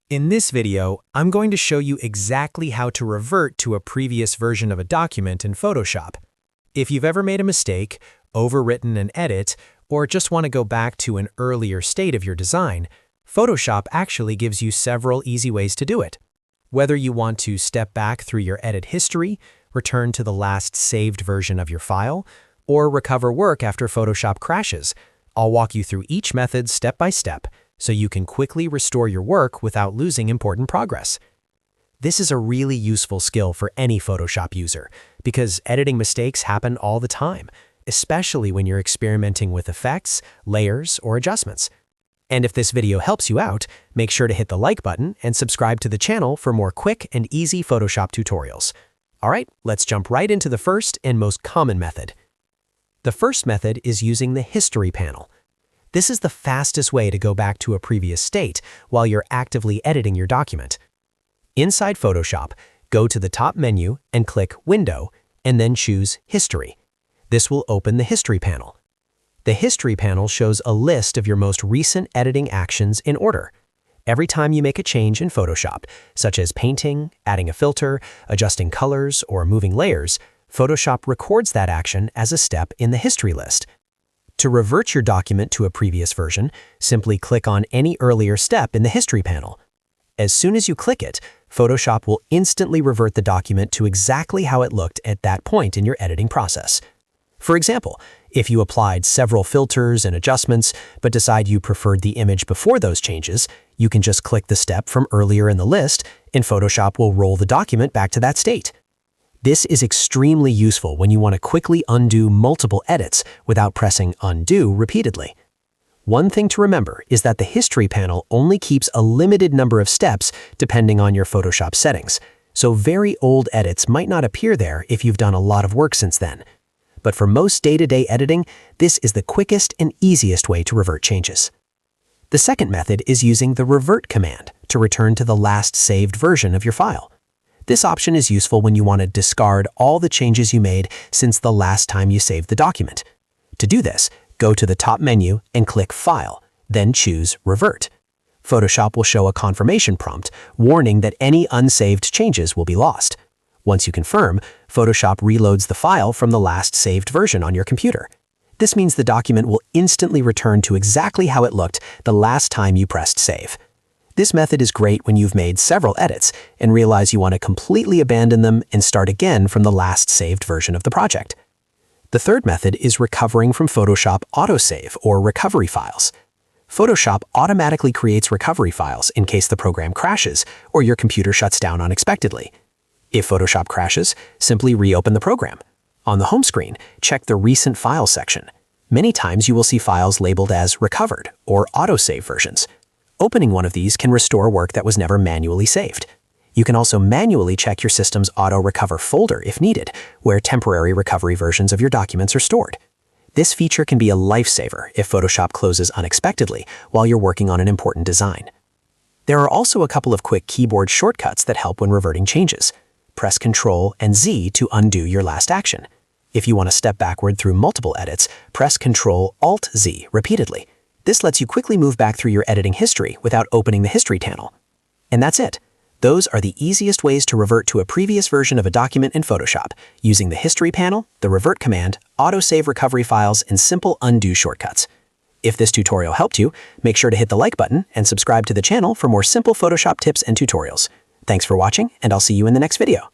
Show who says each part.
Speaker 1: In this video, I'm going to show you exactly how to revert to a previous version of a document in Photoshop. If you've ever made a mistake, overwritten an edit, or just want to go back to an earlier state of your design, Photoshop actually gives you several easy ways to do it. Whether you want to step back through your edit history, return to the last saved version of your file, or recover work after Photoshop crashes, I'll walk you through each method step by step, so you can quickly restore your work without losing important progress. This is a really useful skill for any Photoshop user, because editing mistakes happen all the time, especially when you're experimenting with effects, layers, or adjustments. And if this video helps you out, make sure to hit the like button and subscribe to the channel for more quick and easy Photoshop tutorials. Alright, let's jump right into the first and most common method. The first method is using the History panel. This is the fastest way to go back to a previous state while you're actively editing your document. Inside Photoshop, go to the top menu and click Window, and then choose History. This will open the History panel. The History panel shows a list of your most recent editing actions in order. Every time you make a change in Photoshop, such as painting, adding a filter, adjusting colors, or moving layers, Photoshop records that action as a step in the history list. To revert your document to a previous version, simply click on any earlier step in the History panel. As soon as you click it, Photoshop will instantly revert the document to exactly how it looked at that point in your editing process. For example, if you applied several filters and adjustments but decide you preferred the image before those changes, you can just click the step from earlier in the list and Photoshop will roll the document back to that state. This is extremely useful when you want to quickly undo multiple edits without pressing Undo repeatedly. One thing to remember is that the History panel only keeps a limited number of steps depending on your Photoshop settings, so very old edits might not appear there if you've done a lot of work since then. But for most day-to-day editing, this is the quickest and easiest way to revert changes. The second method is using the Revert command to return to the last saved version of your file. This option is useful when you want to discard all the changes you made since the last time you saved the document. To do this, go to the top menu and click File, then choose Revert. Photoshop will show a confirmation prompt warning that any unsaved changes will be lost. Once you confirm, Photoshop reloads the file from the last saved version on your computer. This means the document will instantly return to exactly how it looked the last time you pressed Save. This method is great when you've made several edits and realize you want to completely abandon them and start again from the last saved version of the project. The third method is recovering from Photoshop AutoSave or recovery files. Photoshop automatically creates recovery files in case the program crashes or your computer shuts down unexpectedly. If Photoshop crashes, simply reopen the program. On the home screen, check the Recent Files section. Many times you will see files labeled as Recovered or AutoSave versions. Opening one of these can restore work that was never manually saved. You can also manually check your system's Auto Recover folder if needed, where temporary recovery versions of your documents are stored. This feature can be a lifesaver if Photoshop closes unexpectedly while you're working on an important design. There are also a couple of quick keyboard shortcuts that help when reverting changes. Press Ctrl and Z to undo your last action. If you want to step backward through multiple edits, press Ctrl-Alt-Z repeatedly. This lets you quickly move back through your editing history without opening the History panel. And that's it. Those are the easiest ways to revert to a previous version of a document in Photoshop, using the History panel, the Revert command, AutoSave recovery files, and simple undo shortcuts. If this tutorial helped you, make sure to hit the like button and subscribe to the channel for more simple Photoshop tips and tutorials. Thanks for watching, and I'll see you in the next video.